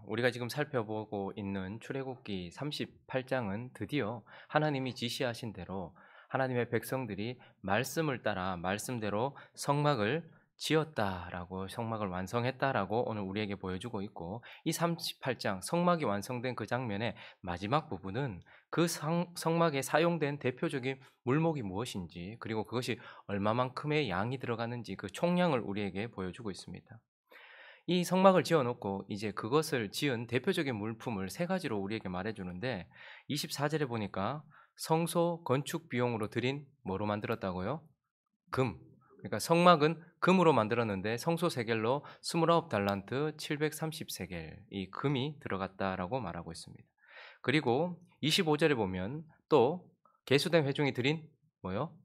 우리가 지금 살펴보고 있는 출애굽기 38장은 드디어 하나님이 지시하신 대로 하나님의 백성들이 말씀을 따라 말씀대로 성막을 지었다라고 성막을 완성했다라고 오늘 우리에게 보여주고 있고, 이 38장 성막이 완성된 그 장면의 마지막 부분은 그 성막에 사용된 대표적인 물목이 무엇인지, 그리고 그것이 얼마만큼의 양이 들어가는지 그 총량을 우리에게 보여주고 있습니다. 이 성막을 지어 놓고 이제 그것을 지은 대표적인 물품을 세 가지로 우리에게 말해 주는데, 24절에 보니까 성소 건축 비용으로 들인 뭐로 만들었다고요? 금. 그러니까 성막은 금으로 만들었는데 성소 세겔로 29달란트 730세겔 이 금이 들어갔다라고 말하고 있습니다. 그리고 25절에 보면 또 계수된 회중이 들인 뭐요?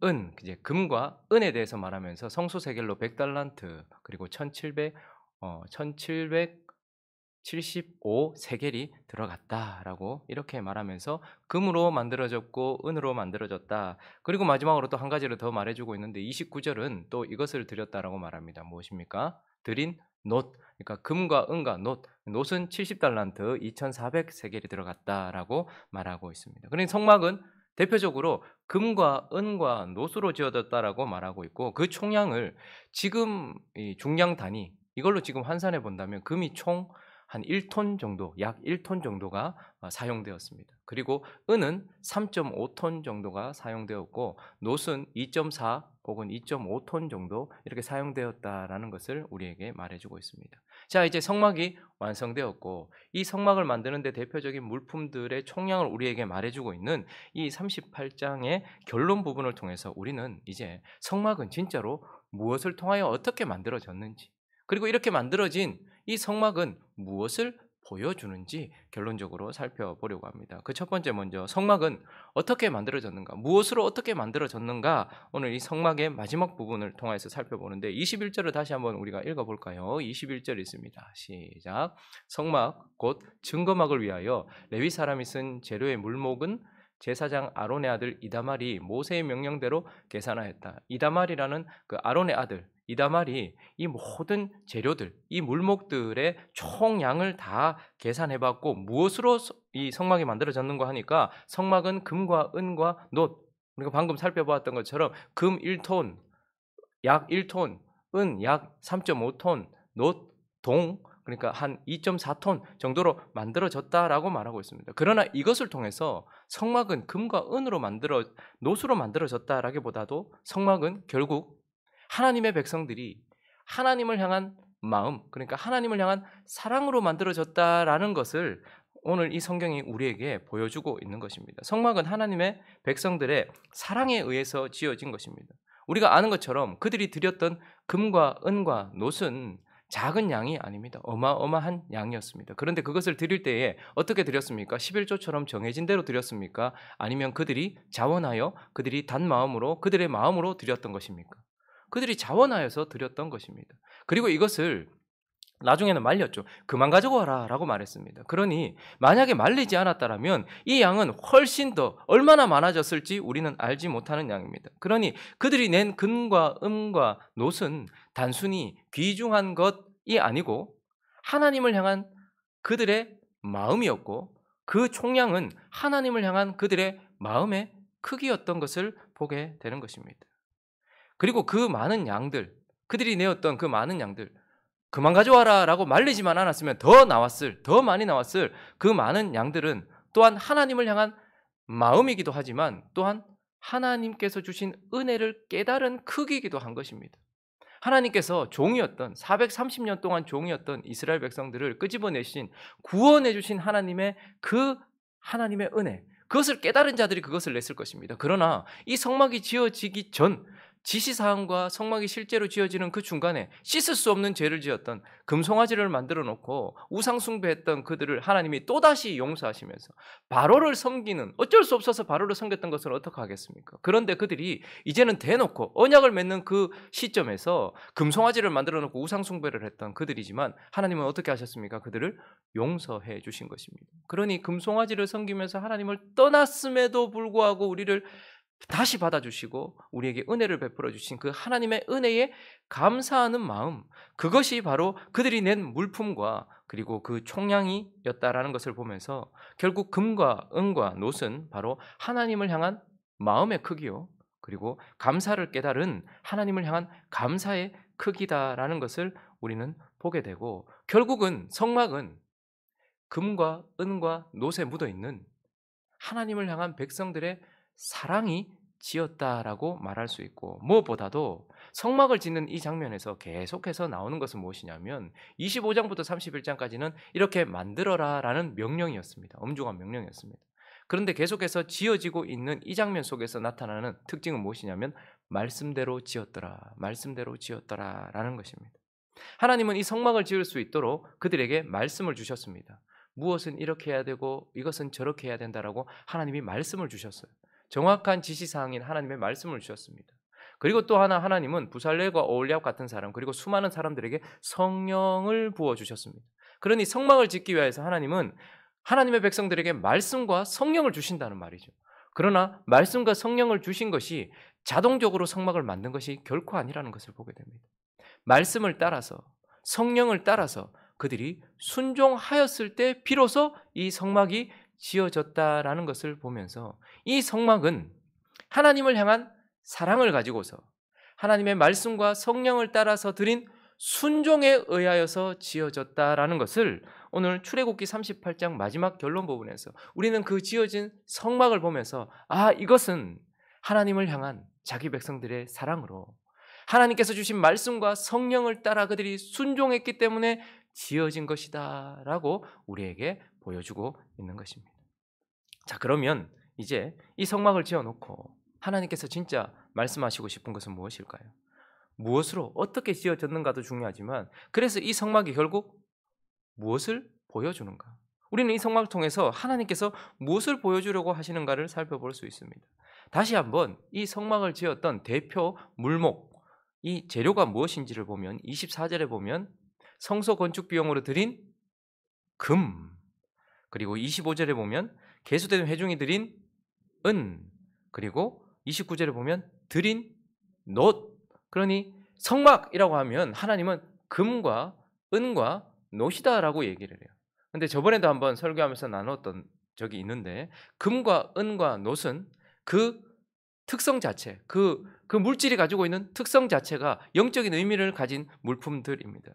은, 이제 금과 은에 대해서 말하면서 성소 세겔로 100달란트 그리고 1775 세겔이 들어갔다라고 이렇게 말하면서 금으로 만들어졌고 은으로 만들어졌다. 그리고 마지막으로 또 한 가지를 더 말해주고 있는데 29절은 또 이것을 드렸다라고 말합니다. 무엇입니까? 드린 놋. 그러니까 금과 은과 놋은 70달란트 2400 세겔이 들어갔다라고 말하고 있습니다. 그러니 성막은 대표적으로 금과 은과 놋으로 지어졌다라고 말하고 있고, 그 총량을 지금 이 중량 단위 이걸로 지금 환산해 본다면 금이 총 한 1톤 정도, 약 1톤 정도가 사용되었습니다. 그리고 은은 3.5톤 정도가 사용되었고, 놋은 2.4 혹은 2.5톤 정도 이렇게 사용되었다라는 것을 우리에게 말해주고 있습니다. 자, 이제 성막이 완성되었고, 이 성막을 만드는 데 대표적인 물품들의 총량을 우리에게 말해주고 있는 이 38장의 결론 부분을 통해서 우리는 이제 성막은 진짜로 무엇을 통하여 어떻게 만들어졌는지, 그리고 이렇게 만들어진 이 성막은 무엇을 보여주는지 결론적으로 살펴보려고 합니다. 그 첫 번째, 먼저 성막은 어떻게 만들어졌는가, 무엇으로 어떻게 만들어졌는가, 오늘 이 성막의 마지막 부분을 통해서 살펴보는데, 21절을 다시 한번 우리가 읽어볼까요? 21절 있습니다. 시작. 성막 곧 증거막을 위하여 레위 사람이 쓴 재료의 물목은 제사장 아론의 아들 이다말이 모세의 명령대로 계산하였다. 이다말이라는 그 아론의 아들 이다말이 이 모든 재료들, 이 물목들의 총량을 다 계산해봤고, 무엇으로 이 성막이 만들어졌는가 하니까 성막은 금과 은과 놋, 우리가 방금 살펴보았던 것처럼 금 1톤, 약 1톤, 은 약 3.5톤, 놋, 동, 그러니까 한 2.4톤 정도로 만들어졌다라고 말하고 있습니다. 그러나 이것을 통해서 성막은 금과 은으로 놋으로 만들어졌다라기보다도 성막은 결국 하나님의 백성들이 하나님을 향한 마음, 그러니까 하나님을 향한 사랑으로 만들어졌다라는 것을 오늘 이 성경이 우리에게 보여주고 있는 것입니다. 성막은 하나님의 백성들의 사랑에 의해서 지어진 것입니다. 우리가 아는 것처럼 그들이 드렸던 금과 은과 놋은 작은 양이 아닙니다. 어마어마한 양이었습니다. 그런데 그것을 드릴 때에 어떻게 드렸습니까? 11조처럼 정해진 대로 드렸습니까? 아니면 그들이 자원하여 그들이 단 마음으로 그들의 마음으로 드렸던 것입니까? 그들이 자원하여서 드렸던 것입니다. 그리고 이것을 나중에는 말렸죠. 그만 가져와라 라고 말했습니다. 그러니 만약에 말리지 않았다면 이 양은 훨씬 더 얼마나 많아졌을지 우리는 알지 못하는 양입니다. 그러니 그들이 낸 금과 은과 놋은 단순히 귀중한 것이 아니고 하나님을 향한 그들의 마음이었고, 그 총량은 하나님을 향한 그들의 마음의 크기였던 것을 보게 되는 것입니다. 그리고 그 많은 양들, 그들이 내었던 그 많은 양들, 그만 가져와라 라고 말리지만 않았으면 더 많이 나왔을 그 많은 양들은 또한 하나님을 향한 마음이기도 하지만 또한 하나님께서 주신 은혜를 깨달은 크기이기도 한 것입니다. 하나님께서 종이었던 430년 동안 종이었던 이스라엘 백성들을 끄집어내신, 구원해 주신 하나님의 그 하나님의 은혜, 그것을 깨달은 자들이 그것을 냈을 것입니다. 그러나 이 성막이 지어지기 전 지시사항과 성막이 실제로 지어지는 그 중간에 씻을 수 없는 죄를 지었던 금송아지를 만들어 놓고 우상 숭배했던 그들을 하나님이 또다시 용서하시면서 바로를 섬기는, 어쩔 수 없어서 바로를 섬겼던 것을 어떻게 하겠습니까? 그런데 그들이 이제는 대놓고 언약을 맺는 그 시점에서 금송아지를 만들어 놓고 우상 숭배를 했던 그들이지만 하나님은 어떻게 하셨습니까? 그들을 용서해 주신 것입니다. 그러니 금송아지를 섬기면서 하나님을 떠났음에도 불구하고 우리를 다시 받아주시고 우리에게 은혜를 베풀어 주신 그 하나님의 은혜에 감사하는 마음, 그것이 바로 그들이 낸 물품과 그리고 그 총량이었다라는 것을 보면서 결국 금과 은과 놋은 바로 하나님을 향한 마음의 크기요. 그리고 감사를 깨달은 하나님을 향한 감사의 크기다라는 것을 우리는 보게 되고 결국은 성막은 금과 은과 놋에 묻어 있는 하나님을 향한 백성들의 사랑이 지었다라고 말할 수 있고 무엇보다도 성막을 짓는 이 장면에서 계속해서 나오는 것은 무엇이냐면 25장부터 31장까지는 이렇게 만들어라라는 명령이었습니다. 엄중한 명령이었습니다. 그런데 계속해서 지어지고 있는 이 장면 속에서 나타나는 특징은 무엇이냐면 말씀대로 지었더라, 말씀대로 지었더라라는 것입니다. 하나님은 이 성막을 지을 수 있도록 그들에게 말씀을 주셨습니다. 무엇은 이렇게 해야 되고 이것은 저렇게 해야 된다라고 하나님이 말씀을 주셨어요. 정확한 지시사항인 하나님의 말씀을 주셨습니다. 그리고 또 하나 하나님은 부살렐과 오홀리압 같은 사람 그리고 수많은 사람들에게 성령을 부어주셨습니다. 그러니 성막을 짓기 위해서 하나님은 하나님의 백성들에게 말씀과 성령을 주신다는 말이죠. 그러나 말씀과 성령을 주신 것이 자동적으로 성막을 만든 것이 결코 아니라는 것을 보게 됩니다. 말씀을 따라서 성령을 따라서 그들이 순종하였을 때 비로소 이 성막이 지어졌다라는 것을 보면서 이 성막은 하나님을 향한 사랑을 가지고서 하나님의 말씀과 성령을 따라서 드린 순종에 의하여서 지어졌다라는 것을 오늘 출애굽기 38장 마지막 결론 부분에서 우리는 그 지어진 성막을 보면서 이것은 하나님을 향한 자기 백성들의 사랑으로 하나님께서 주신 말씀과 성령을 따라 그들이 순종했기 때문에 지어진 것이다 라고 우리에게 보여주고 있는 것입니다. 자, 그러면 이제 이 성막을 지어놓고 하나님께서 진짜 말씀하시고 싶은 것은 무엇일까요? 무엇으로 어떻게 지어졌는가도 중요하지만 그래서 이 성막이 결국 무엇을 보여주는가? 우리는 이 성막을 통해서 하나님께서 무엇을 보여주려고 하시는가를 살펴볼 수 있습니다. 다시 한번 이 성막을 지었던 대표 물목, 이 재료가 무엇인지를 보면 24절에 보면 성소 건축 비용으로 드린 금, 그리고 25절에 보면 계수된 회중이 드린 은, 그리고 29절에 보면 드린 놋. 그러니 성막이라고 하면 하나님은 금과 은과 놋이다라고 얘기를 해요. 근데 저번에도 한번 설교하면서 나눴던 적이 있는데 금과 은과 놋은 그 특성 자체, 그 물질이 가지고 있는 특성 자체가 영적인 의미를 가진 물품들입니다.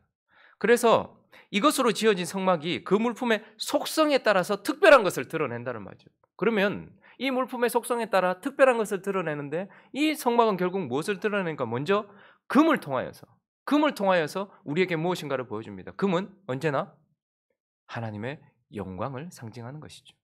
그래서 이것으로 지어진 성막이 그 물품의 속성에 따라서 특별한 것을 드러낸다는 말이죠. 그러면 이 물품의 속성에 따라 특별한 것을 드러내는데 이 성막은 결국 무엇을 드러내니까 먼저 금을 통하여서 우리에게 무엇인가를 보여줍니다. 금은 언제나 하나님의 영광을 상징하는 것이죠.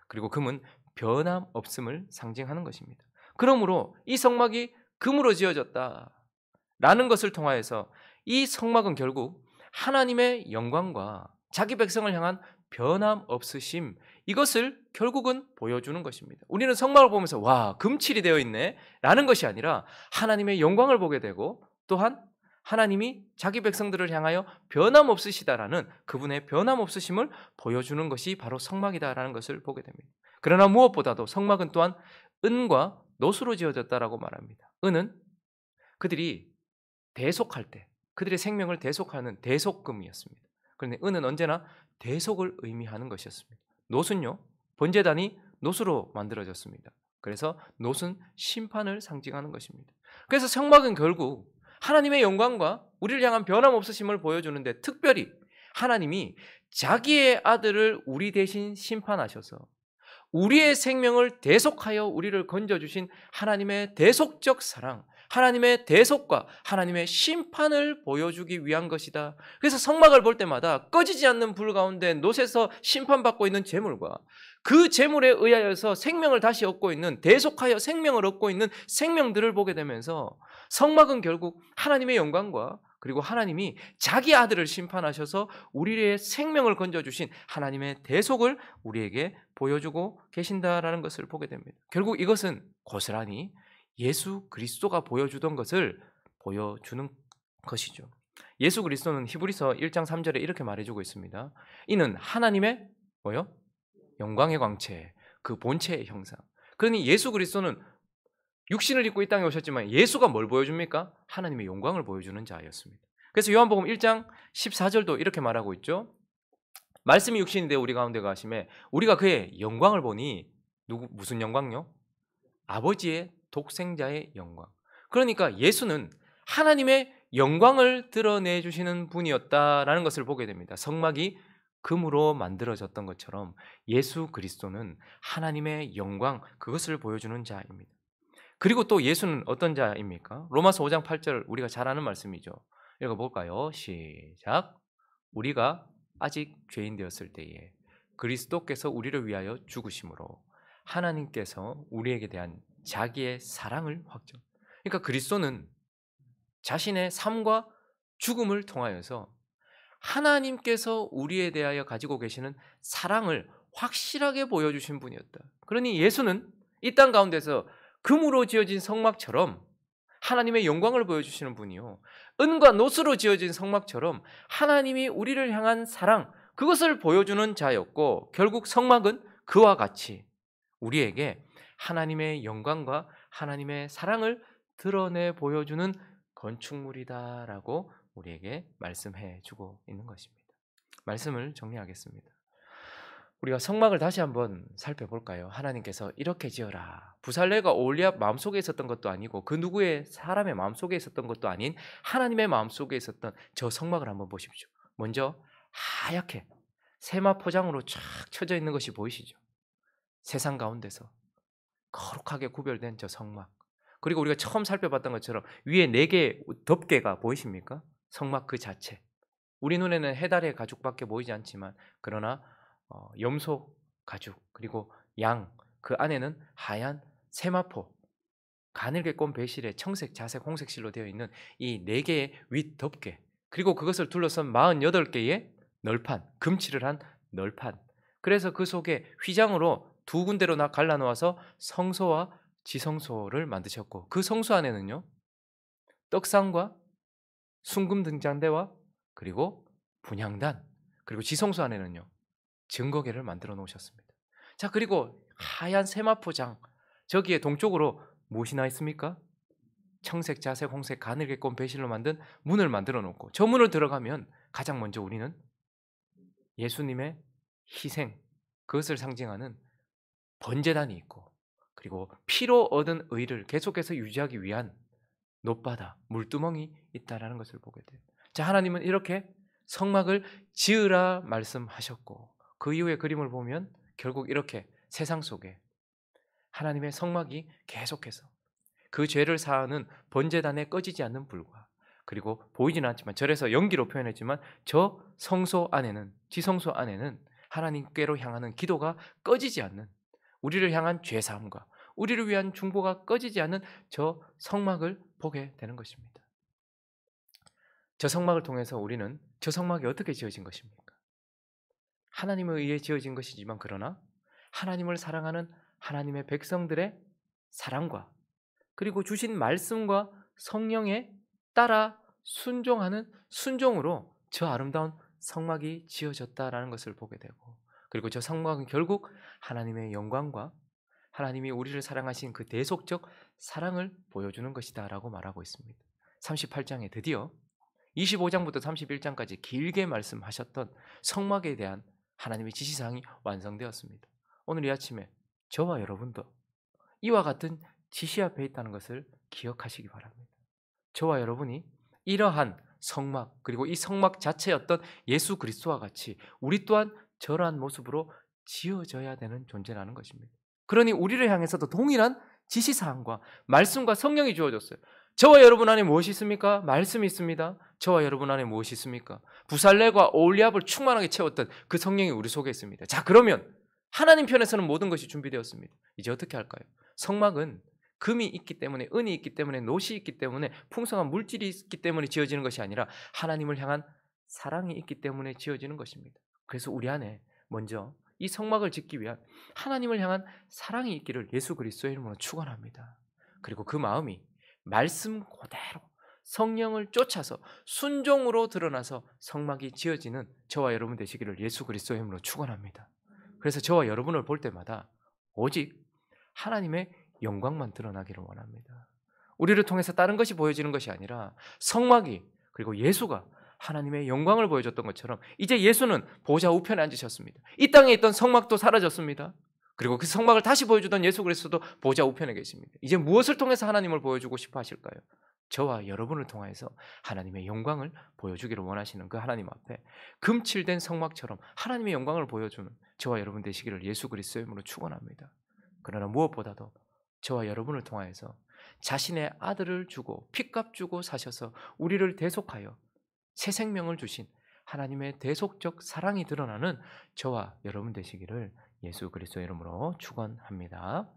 그리고 금은 변함없음을 상징하는 것입니다. 그러므로 이 성막이 금으로 지어졌다라는 것을 통하여서 이 성막은 결국 하나님의 영광과 자기 백성을 향한 변함없으심, 이것을 결국은 보여주는 것입니다. 우리는 성막을 보면서 와, 금칠이 되어 있네 라는 것이 아니라 하나님의 영광을 보게 되고 또한 하나님이 자기 백성들을 향하여 변함없으시다라는 그분의 변함없으심을 보여주는 것이 바로 성막이다라는 것을 보게 됩니다. 그러나 무엇보다도 성막은 또한 은과 놋으로 지어졌다라고 말합니다. 은은 그들이 대속할 때 그들의 생명을 대속하는 대속금이었습니다. 그런데 은은 언제나 대속을 의미하는 것이었습니다. 놋은요, 번제단이 놋으로 만들어졌습니다. 그래서 놋은 심판을 상징하는 것입니다. 그래서 성막은 결국 하나님의 영광과 우리를 향한 변함없으심을 보여주는데 특별히 하나님이 자기의 아들을 우리 대신 심판하셔서 우리의 생명을 대속하여 우리를 건져주신 하나님의 대속적 사랑, 하나님의 대속과 하나님의 심판을 보여주기 위한 것이다. 그래서 성막을 볼 때마다 꺼지지 않는 불 가운데 놋에서 심판받고 있는 재물과 그 재물에 의하여서 생명을 다시 얻고 있는, 대속하여 생명을 얻고 있는 생명들을 보게 되면서 성막은 결국 하나님의 영광과 그리고 하나님이 자기 아들을 심판하셔서 우리의 생명을 건져주신 하나님의 대속을 우리에게 보여주고 계신다라는 것을 보게 됩니다. 결국 이것은 고스란히 예수 그리스도가 보여주던 것을 보여주는 것이죠. 예수 그리스도는 히브리서 1장 3절에 이렇게 말해주고 있습니다. 이는 하나님의 뭐요? 영광의 광채, 그 본체의 형상. 그러니 예수 그리스도는 육신을 입고 이 땅에 오셨지만 예수가 뭘 보여줍니까? 하나님의 영광을 보여주는 자였습니다. 그래서 요한복음 1장 14절도 이렇게 말하고 있죠. 말씀이 육신이 되어 우리 가운데 가심에 우리가 그의 영광을 보니 무슨 영광요? 아버지의 독생자의 영광. 그러니까 예수는 하나님의 영광을 드러내 주시는 분이었다라는 것을 보게 됩니다. 성막이 금으로 만들어졌던 것처럼 예수 그리스도는 하나님의 영광, 그것을 보여주는 자입니다. 그리고 또 예수는 어떤 자입니까? 로마서 5장 8절, 우리가 잘 아는 말씀이죠. 읽어볼까요? 시작. 우리가 아직 죄인 되었을 때에 그리스도께서 우리를 위하여 죽으심으로 하나님께서 우리에게 대한 자기의 사랑을 확정. 그러니까 그리스도는 자신의 삶과 죽음을 통하여서 하나님께서 우리에 대하여 가지고 계시는 사랑을 확실하게 보여주신 분이었다. 그러니 예수는 이 땅 가운데서 금으로 지어진 성막처럼 하나님의 영광을 보여주시는 분이요, 은과 노스로 지어진 성막처럼 하나님이 우리를 향한 사랑, 그것을 보여주는 자였고, 결국 성막은 그와 같이 우리에게 하나님의 영광과 하나님의 사랑을 드러내 보여주는 건축물이다라고 우리에게 말씀해 주고 있는 것입니다. 말씀을 정리하겠습니다. 우리가 성막을 다시 한번 살펴볼까요? 하나님께서 이렇게 지어라. 부살레가 올리압 마음속에 있었던 것도 아니고 그 누구의 사람의 마음속에 있었던 것도 아닌 하나님의 마음속에 있었던 저 성막을 한번 보십시오. 먼저 하얗게 세마 포장으로 쫙 쳐져 있는 것이 보이시죠? 세상 가운데서 거룩하게 구별된 저 성막. 그리고 우리가 처음 살펴봤던 것처럼 위에 4개의 덮개가 보이십니까? 성막 그 자체. 우리 눈에는 해달의 가죽밖에 보이지 않지만, 그러나 염소 가죽, 그리고 양, 그 안에는 하얀 세마포, 가늘게 꼰 배실에 청색, 자색, 홍색 실로 되어 있는 이 4개의 윗 덮개, 그리고 그것을 둘러선 48개의 널판, 금칠을 한 널판. 그래서 그 속에 휘장으로 2군데로 갈라놓아서 성소와 지성소를 만드셨고, 그 성소 안에는요, 떡상과 순금 등잔대와 그리고 분향단, 그리고 지성소 안에는요, 증거계를 만들어 놓으셨습니다. 자, 그리고 하얀 세마포장, 저기에 동쪽으로 무엇이 나 있습니까? 청색, 자색, 홍색, 가늘게 꼰 배실로 만든 문을 만들어 놓고, 저 문을 들어가면 가장 먼저 우리는 예수님의 희생, 그것을 상징하는 번제단이 있고, 그리고 피로 얻은 의를 계속해서 유지하기 위한 놋바다, 물두멍이 있다라는 것을 보게 돼요. 자, 하나님은 이렇게 성막을 지으라 말씀하셨고, 그 이후의 그림을 보면 결국 이렇게 세상 속에 하나님의 성막이 계속해서 그 죄를 사하는 번제단에 꺼지지 않는 불과, 그리고 보이지는 않지만 절에서 연기로 표현했지만 저 성소 안에는, 지성소 안에는 하나님께로 향하는 기도가 꺼지지 않는, 우리를 향한 죄사함과 우리를 위한 중보가 꺼지지 않는 저 성막을 보게 되는 것입니다. 저 성막을 통해서 우리는 저 성막이 어떻게 지어진 것입니까? 하나님에 의해 지어진 것이지만, 그러나 하나님을 사랑하는 하나님의 백성들의 사랑과 그리고 주신 말씀과 성령에 따라 순종하는 순종으로 저 아름다운 성막이 지어졌다라는 것을 보게 되고, 그리고 저 성막은 결국 하나님의 영광과 하나님이 우리를 사랑하신 그 대속적 사랑을 보여주는 것이다라고 말하고 있습니다. 38장에 드디어 25장부터 31장까지 길게 말씀하셨던 성막에 대한 하나님의 지시사항이 완성되었습니다. 오늘 이 아침에 저와 여러분도 이와 같은 지시 앞에 있다는 것을 기억하시기 바랍니다. 저와 여러분이 이러한 성막, 그리고 이 성막 자체였던 예수 그리스도와 같이 우리 또한 저러한 모습으로 지어져야 되는 존재라는 것입니다. 그러니 우리를 향해서도 동일한 지시사항과 말씀과 성령이 주어졌어요. 저와 여러분 안에 무엇이 있습니까? 말씀이 있습니다. 저와 여러분 안에 무엇이 있습니까? 부살레과 올리압을 충만하게 채웠던 그 성령이 우리 속에 있습니다. 자, 그러면 하나님 편에서는 모든 것이 준비되었습니다. 이제 어떻게 할까요? 성막은 금이 있기 때문에, 은이 있기 때문에, 놋이 있기 때문에, 풍성한 물질이 있기 때문에 지어지는 것이 아니라 하나님을 향한 사랑이 있기 때문에 지어지는 것입니다. 그래서 우리 안에 먼저 이 성막을 짓기 위한 하나님을 향한 사랑이 있기를 예수 그리스도의 이름으로 축원합니다. 그리고 그 마음이 말씀 그대로 성령을 쫓아서 순종으로 드러나서 성막이 지어지는 저와 여러분 되시기를 예수 그리스도의 이름으로 축원합니다. 그래서 저와 여러분을 볼 때마다 오직 하나님의 영광만 드러나기를 원합니다. 우리를 통해서 다른 것이 보여지는 것이 아니라 성막이, 그리고 예수가 하나님의 영광을 보여줬던 것처럼 이제 예수는 보좌 우편에 앉으셨습니다. 이 땅에 있던 성막도 사라졌습니다. 그리고 그 성막을 다시 보여주던 예수 그리스도도 보좌 우편에 계십니다. 이제 무엇을 통해서 하나님을 보여주고 싶어 하실까요? 저와 여러분을 통해서 하나님의 영광을 보여주기를 원하시는 그 하나님 앞에 금칠된 성막처럼 하나님의 영광을 보여주는 저와 여러분 되시기를 예수 그리스도의 이름으로 축원합니다. 그러나 무엇보다도 저와 여러분을 통하여서 자신의 아들을 주고 핏값 주고 사셔서 우리를 대속하여 새 생명을 주신 하나님의 대속적 사랑이 드러나는 저와 여러분 되시기를 예수 그리스도의 이름으로 축원합니다.